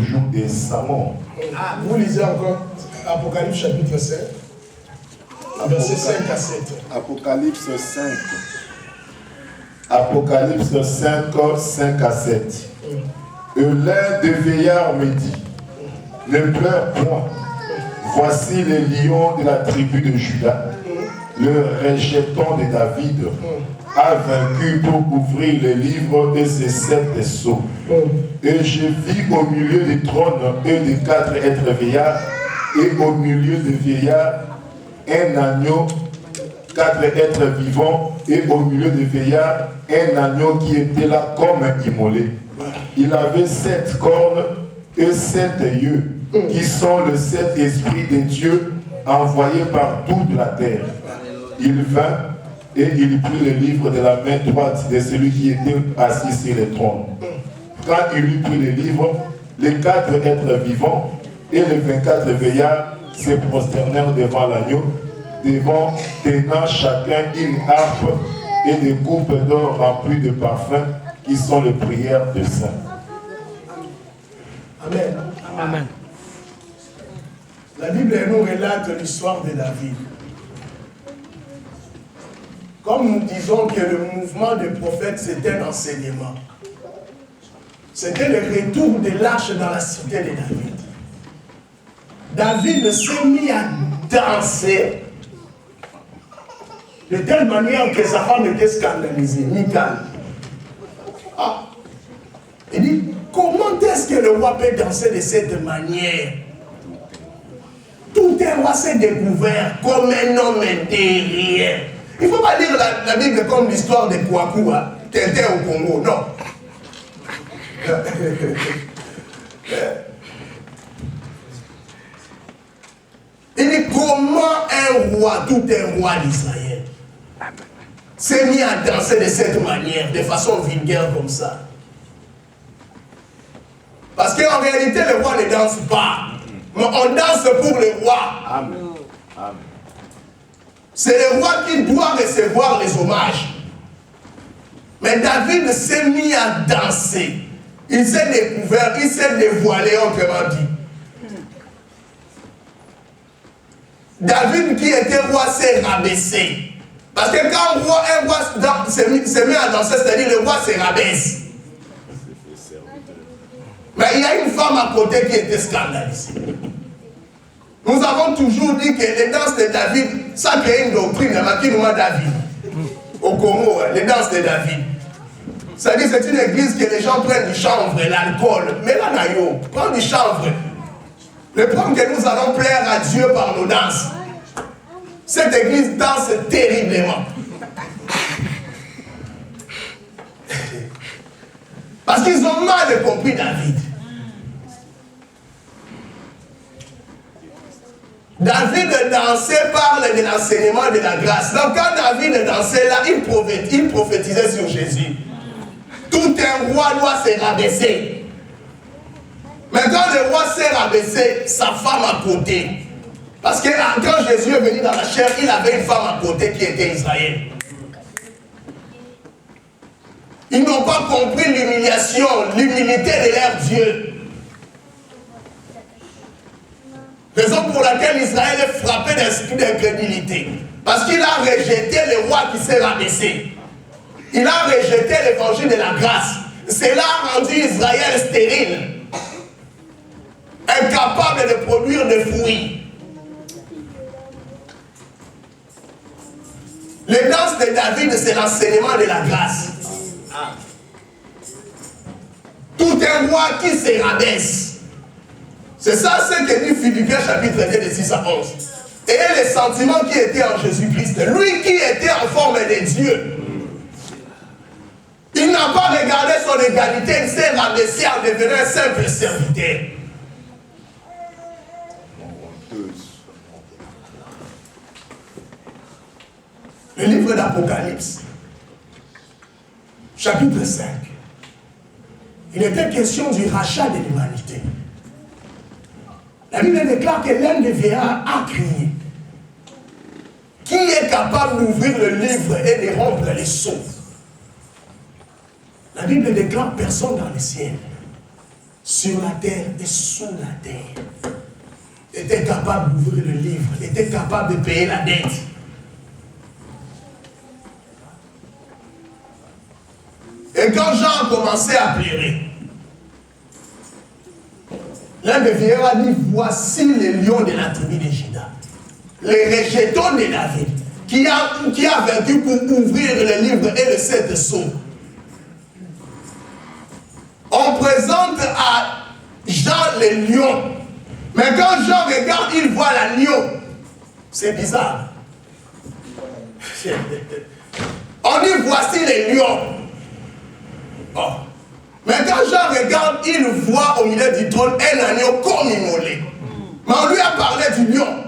jour de sa mort. Vous lisez encore Apocalypse chapitre 5, verset 5 à 7. Apocalypse 5. Apocalypse 5, 5 à 7. Et l'un des vieillards me dit, ne pleure point. Voici les lions de la tribu de Juda, le rejeton de David, a vaincu pour ouvrir les livres de ses 7 sceaux. Et je vis au milieu du trône et des 4 êtres vieillards, et au milieu des vieillards, un agneau, 4 êtres vivants, et au milieu des vieillards, un agneau qui était là comme immolé. Il avait 7 cornes et 7 yeux, qui sont les 7 esprits de Dieu envoyés par toute la terre. Il vint et il prit le livre de la main droite de celui qui était assis sur le trône. Quand il eut pris le livre, les 4 êtres vivants et les 24 veillards se prosternèrent devant l'agneau, tenant chacun une harpe et des coupes d'or remplies de parfums qui sont les prières des saints. Amen. Amen. La Bible nous relate l'histoire de David. Comme nous disons que le mouvement des prophètes, c'était un enseignement. C'était le retour de l'arche dans la cité de David. David s'est mis à danser de telle manière que sa femme était scandalisée, Michal. Il dit, comment est-ce que le roi peut danser de cette manière? Tout un roi s'est découvert comme un homme intérieur. Il ne faut pas lire la Bible comme l'histoire de Kouakou, Tintin au Congo, non. Il dit comment un roi, tout un roi d'Israël, s'est mis à danser de cette manière, de façon vulgaire comme ça. Parce qu'en réalité, le roi ne danse pas. Mais on danse pour le roi. Amen. Amen. C'est le roi qui doit recevoir les hommages. Mais David s'est mis à danser. Il s'est découvert, il s'est dévoilé, autrement dit. David qui était roi s'est rabaissé. Parce que quand un roi se met à danser, c'est-à-dire le roi se rabaisse. Mais il y a une femme à côté qui était scandalisée. Nous avons toujours dit que les danses de David, ça crée une doctrine, qui nous David. Au Congo, les danses de David. C'est-à-dire c'est une église que les gens prennent du chanvre, l'alcool. Mais là, Nayo, prends du chanvre. Le problème que nous allons plaire à Dieu par nos danses. Cette église danse terriblement. Parce qu'ils ont mal compris David. David dansait parle de l'enseignement de la grâce. Donc quand David dansait là, il prophétisait sur Jésus. Tout un roi doit se rabaisser. Mais quand le roi s'est rabaissé, sa femme à côté. Parce que quand Jésus est venu dans la chair, il avait une femme à côté qui était Israël. Ils n'ont pas compris l'humiliation, l'humilité de leur Dieu. Raison pour laquelle Israël est frappé d'esprit d'incrédulité. Parce qu'il a rejeté le roi qui s'est rabaissé. Il a rejeté l'évangile de la grâce. Cela a rendu Israël stérile. Incapable de produire des fruits. Les danses de David, c'est l'enseignement de la grâce. Tout un roi qui se rabaisse. C'est ça ce que dit Philippiens chapitre 2 de 6 à 11. Et les sentiments qui étaient en Jésus-Christ, lui qui était en forme de Dieu, il n'a pas regardé son égalité, il s'est rabaissé en devenant un simple serviteur. Le livre d'Apocalypse, chapitre 5. Il était question du rachat de l'humanité. La Bible déclare que l'un des vieillards a crié. Qui est capable d'ouvrir le livre et de rompre les sceaux? La Bible déclare personne dans le ciel, sur la terre et sous la terre, était capable d'ouvrir le livre, était capable de payer la dette. Et quand Jean commençait à pleurer, l'un des vieillards a dit, voici les lions de la tribu de Juda, les rejetons de David, qui a vaincu pour ouvrir le livre et le 7 sceaux. On présente à Jean les lions. Mais quand Jean regarde, il voit l'agneau. C'est bizarre. On dit voici les lions. Bon. Mais quand Jean regarde, il voit au milieu du trône un agneau comme immolé. Mais on lui a parlé du lion.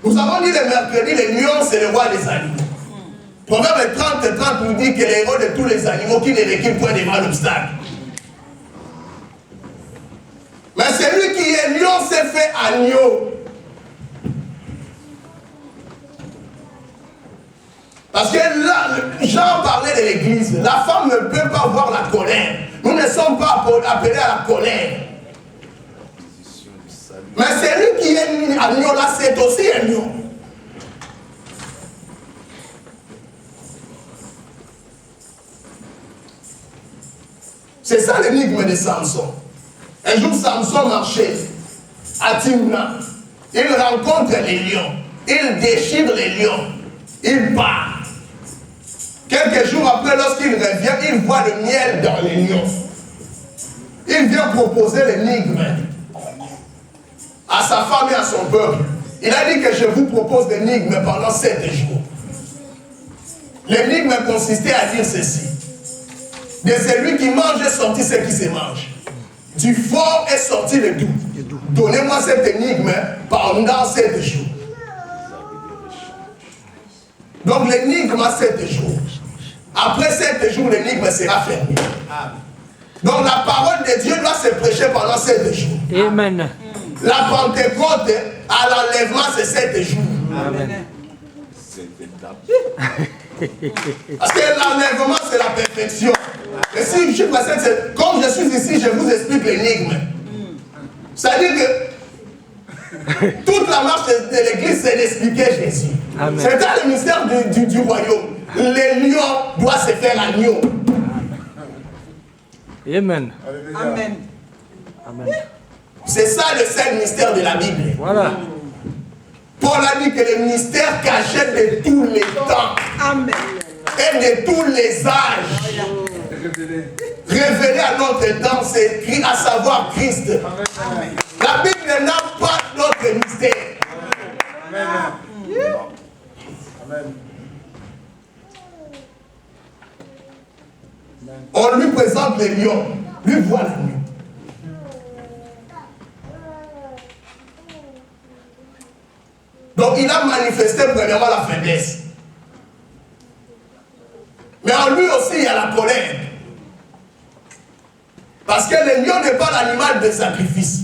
Nous avons dit le mercredi, le lion c'est le roi des animaux. Proverbe 30 nous dit que les héros de tous les animaux qui ne reculent point devant l'obstacle. Mais celui qui est lion s'est fait agneau. Parce que là, Jean parlait de l'église. La femme ne peut pas voir la colère. Nous ne sommes pas appelés à la colère. Mais celui qui est agneau là, c'est aussi un lion. C'est ça l'énigme de Samson. Un jour, Samson marchait à Timna. Il rencontre les lions. Il déchire les lions. Il part. Quelques jours après, lorsqu'il revient, il voit le miel dans les lions. Il vient proposer l'énigme à sa femme et à son peuple. Il a dit que je vous propose l'énigme pendant 7 jours. L'énigme consistait à dire ceci. De celui qui mange est sorti ce qui se mange. Du fort est sorti le doux. Donnez-moi cette énigme pendant 7 jours. Donc l'énigme a 7 jours. Après 7 jours, l'énigme sera fermée. Donc la parole de Dieu doit se prêcher pendant 7 jours. Amen. La Pentecôte à l'enlèvement, c'est 7 jours. Amen. Parce que l'enlèvement, c'est la perfection. Et si je suis passé, comme je suis ici, je vous explique l'énigme. C'est-à-dire que toute la marche de l'église, c'est d'expliquer Jésus. C'est ça le mystère du royaume. Les lions doivent se faire agneau. Amen. Amen. Amen. C'est ça le seul mystère de la Bible. Voilà. Paul a dit que le mystère caché de tous les temps. Amen. Et de tous les âges. Révélé à notre temps, c'est écrit, à savoir Christ. Amen. La Bible n'a pas d'autre mystère. Amen. Amen. On lui présente les lions, lui voit l'agneau. Donc il a manifesté premièrement la faiblesse. Mais en lui aussi il y a la colère. Parce que le lion n'est pas l'animal de sacrifice.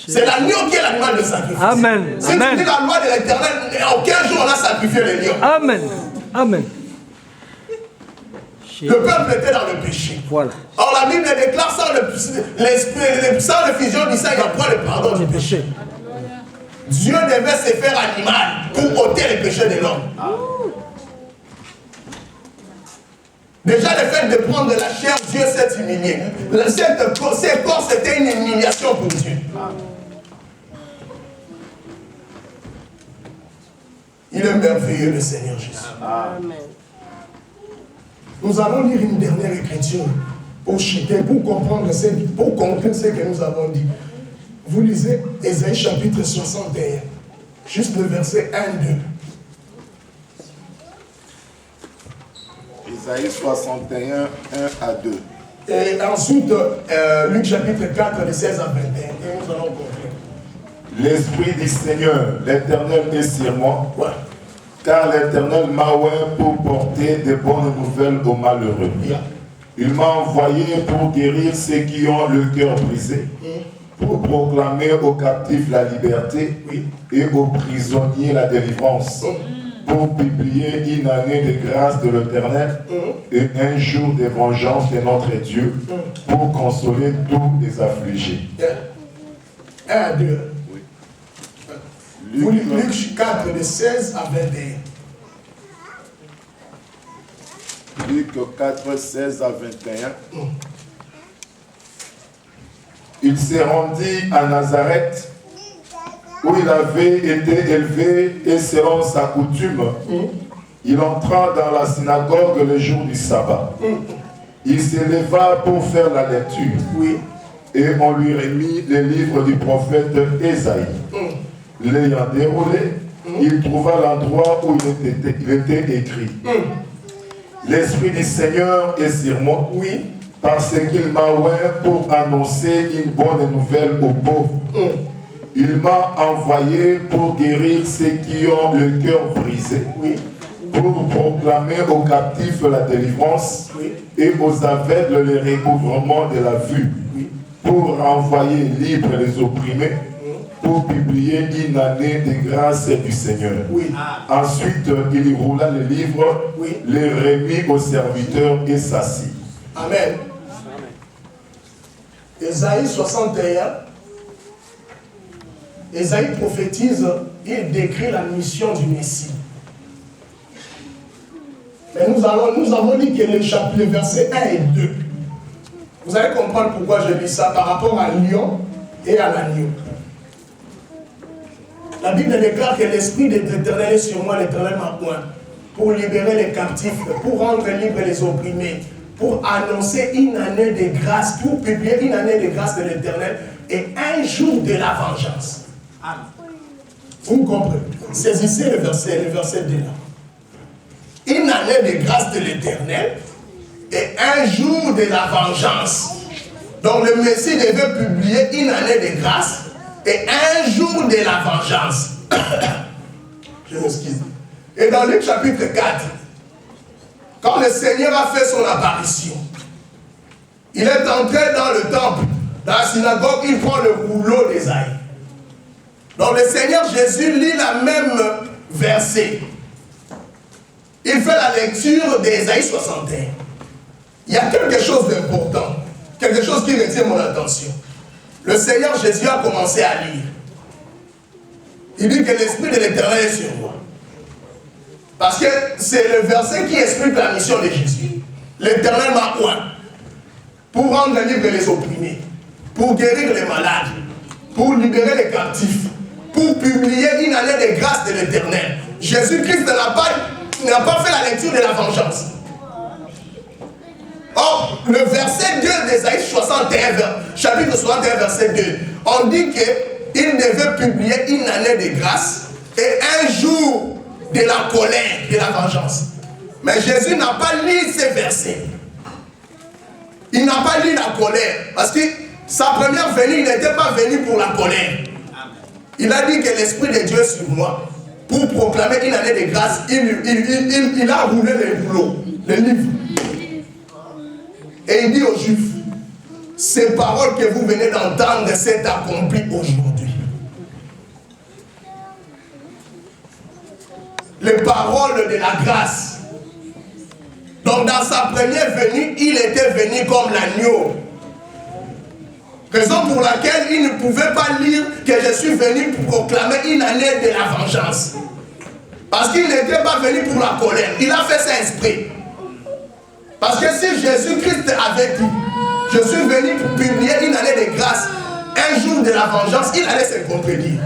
C'est l'agneau qui est l'animal de sacrifice. Amen. Si Amen. tu dis la loi de l'Éternel, aucun jour on a sacrifié le lion. Amen. Amen. Le peuple était dans le péché. Voilà. Or la Bible déclare sans le fusion du sang, il n'y a pas le pardon du péché. Dieu devait se faire animal pour ôter le péché de l'homme. Déjà le fait de prendre de la chair, Dieu s'est humilié. Ces corps, c'était une humiliation pour Dieu. Il est merveilleux le Seigneur Jésus. Amen. Nous allons lire une dernière écriture pour chuter, pour comprendre ce que nous avons dit. Vous lisez Ésaïe chapitre 61, juste le verset 1-2. Ésaïe 61, 1 à 2. Et ensuite, Luc chapitre 4, de 16 à 21. Et nous allons conclure. L'Esprit du Seigneur, l'Éternel est sur moi, Ouais. car l'Éternel m'a oint pour porter de bonnes nouvelles aux malheureux. Yeah. Il m'a envoyé pour guérir ceux qui ont le cœur brisé, pour proclamer aux captifs la liberté et aux prisonniers la délivrance, pour publier une année de grâce de l'Éternel et un jour de vengeance de notre Dieu pour consoler tous les affligés. 1 à 2. Luc, Luc 4, de 16 à 21. Luc 4, 16 à 21. Il s'est rendu à Nazareth, où il avait été élevé, et selon sa coutume, il entra dans la synagogue le jour du sabbat. Il s'éleva pour faire la lecture, et on lui remit le livre du prophète Ésaïe. L'ayant déroulé, il trouva l'endroit où il était écrit. L'Esprit du Seigneur est sur moi, parce qu'il m'a oint pour annoncer une bonne nouvelle aux pauvres. Il m'a envoyé pour guérir ceux qui ont le cœur brisé, pour proclamer aux captifs la délivrance et aux aveugles le recouvrement de la vue, pour envoyer libres les opprimés, pour publier une année de grâce du Seigneur. Ensuite, il roula le livre, les remit aux serviteurs et s'assit. Amen. Ésaïe 61. Ésaïe prophétise, il décrit la mission du Messie. Mais nous avons dit que les versets 1 et 2. Vous allez comprendre pourquoi je dis ça par rapport à Lion et à l'agneau. La Bible déclare que l'Esprit de l'Éternel est sur moi, l'Éternel m'a oint pour libérer les captifs, pour rendre libres les opprimés, pour annoncer une année de grâce, pour publier une année de grâce de l'Éternel et un jour de la vengeance. Amen. Vous comprenez? Saisissez le verset 2 là. Une année de grâce de l'Éternel et un jour de la vengeance. Donc le Messie devait publier une année de grâce et un jour de la vengeance. Je m'excuse. Et dans Luc chapitre 4, quand le Seigneur a fait son apparition, il est entré dans le temple, dans la synagogue, il prend le rouleau d'Ésaïe. Donc le Seigneur Jésus lit la même verset. Il fait la lecture d'Ésaïe 61. Il y a quelque chose d'important, quelque chose qui retient mon attention. Le Seigneur Jésus a commencé à lire. Il dit que l'Esprit de l'Éternel est sur moi. Parce que c'est le verset qui explique la mission de Jésus. L'Éternel m'a oint pour rendre libre les opprimés, pour guérir les malades, pour libérer les captifs, pour publier une année de grâce de l'Éternel. Jésus-Christ n'a pas fait la lecture de la vengeance. Or, le verset 2 d'Ésaïe 61, chapitre 61, verset 2, on dit qu'il devait publier une année de grâce et un jour de la colère, de la vengeance. Mais Jésus n'a pas lu ces versets. Il n'a pas lu la colère. Parce que sa première venue, il n'était pas venu pour la colère. Il a dit que l'Esprit de Dieu est sur moi pour proclamer une année de grâce. Il a roulé les rouleaux, les livres. Et il dit aux Juifs, ces paroles que vous venez d'entendre s'est accomplies aujourd'hui. Les paroles de la grâce. Donc dans sa première venue, il était venu comme l'agneau. Raison pour laquelle il ne pouvait pas lire que je suis venu pour proclamer une année de la vengeance. Parce qu'il n'était pas venu pour la colère. Il a fait ça exprès. Parce que si Jésus-Christ avait dit, je suis venu pour publier une année de grâce, un jour de la vengeance, il allait se contredire.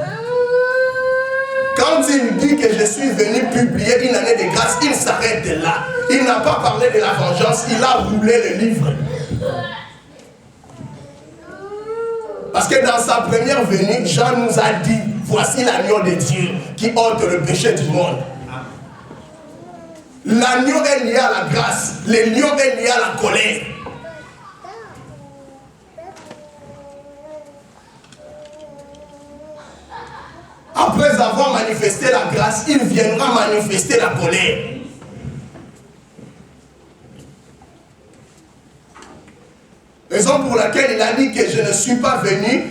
Quand il dit que je suis venu publier une année de grâce, il s'arrête là. Il n'a pas parlé de la vengeance, il a roulé le livre. Parce que dans sa première venue, Jean nous a dit, voici l'agneau de Dieu qui ôte le péché du monde. L'agneau est lié à la grâce, le lion est lié à la colère. Après avoir manifesté la grâce, il viendra manifester la colère. Raison pour laquelle il a dit que je ne suis pas venu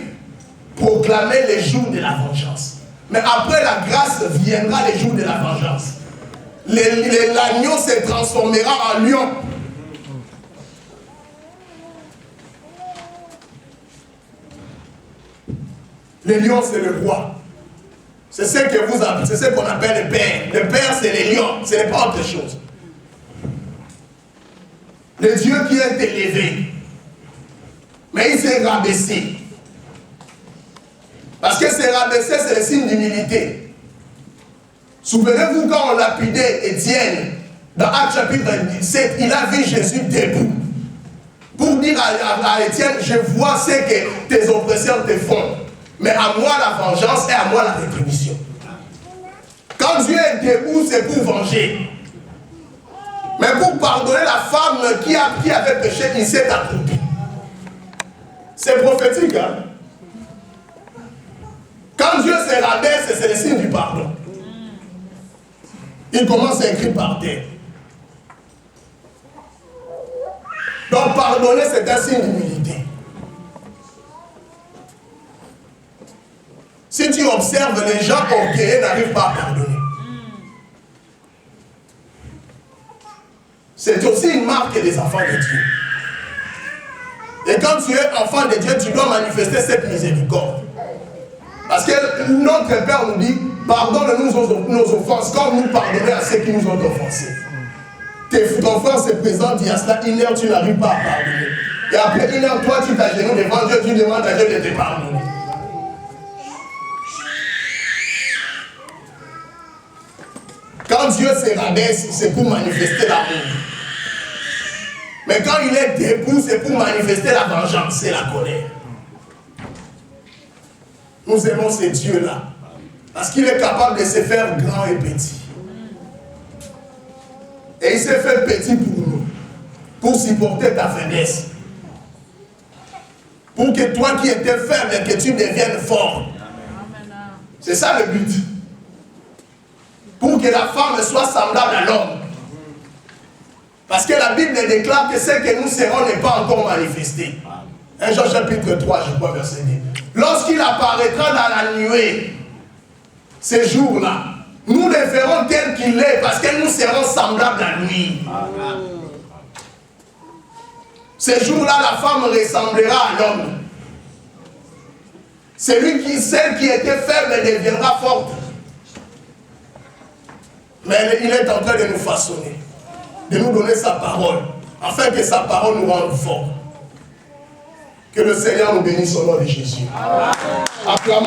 proclamer les jours de la vengeance. Mais après la grâce viendra les jours de la vengeance. l'agneau se transformera en lion. Le lion, c'est le roi. C'est ce que vous appelez, c'est ce qu'on appelle le père. Le père, c'est les lions, ce n'est pas autre chose. Le Dieu qui est élevé, mais il s'est rabaissé. Parce que se rabaisser, c'est le signe d'humilité. Souvenez-vous quand on lapidait Étienne, dans Actes chapitre 27, il a vu Jésus debout. Pour dire à Étienne, je vois ce que tes oppresseurs te font. Mais à moi la vengeance et à moi la rétribution. Quand Dieu est debout, c'est pour venger. Mais pour pardonner la femme qui avait péché, il s'est accroupi. C'est prophétique, hein? Quand Dieu se rabaisse, c'est le signe du pardon. Il commence à écrire par terre. Donc pardonner, c'est un signe d'humilité. Si tu observes, les gens orgueilleux n'arrivent pas à pardonner. C'est aussi une marque des enfants de Dieu. Et quand tu es enfant de Dieu, tu dois manifester cette miséricorde. Parce que notre Père nous dit, pardonne-nous nos offenses, comme nous pardonnons à ceux qui nous ont offensés. Ton frère se présente, il y a cela, une heure, tu n'arrives pas à pardonner. Et après une heure, toi, tu t'agenouilles devant Dieu, tu demandes à Dieu de te pardonner. Quand Dieu se rabaisse, c'est pour manifester l'amour. Mais quand il est debout, c'est pour manifester la vengeance et la colère. Nous aimons ce Dieu-là. Parce qu'il est capable de se faire grand et petit. Et il s'est fait petit pour nous. Pour supporter ta faiblesse. Pour que toi qui étais faible, que tu deviennes fort. C'est ça le but. Pour que la femme soit semblable à l'homme. Parce que la Bible déclare que ce que nous serons n'est pas encore manifesté. 1 Jean chapitre 3, je crois, verset 10. Lorsqu'il apparaîtra dans la nuée, ces jours-là, nous le verrons tel qu'il est, parce que nous serons semblables à lui. Ces jours-là, la femme ressemblera à l'homme. Celle qui était faible deviendra forte. Mais il est en train de nous façonner, de nous donner sa parole, afin que sa parole nous rende forts. Que le Seigneur nous bénisse au nom de Jésus. Acclamons.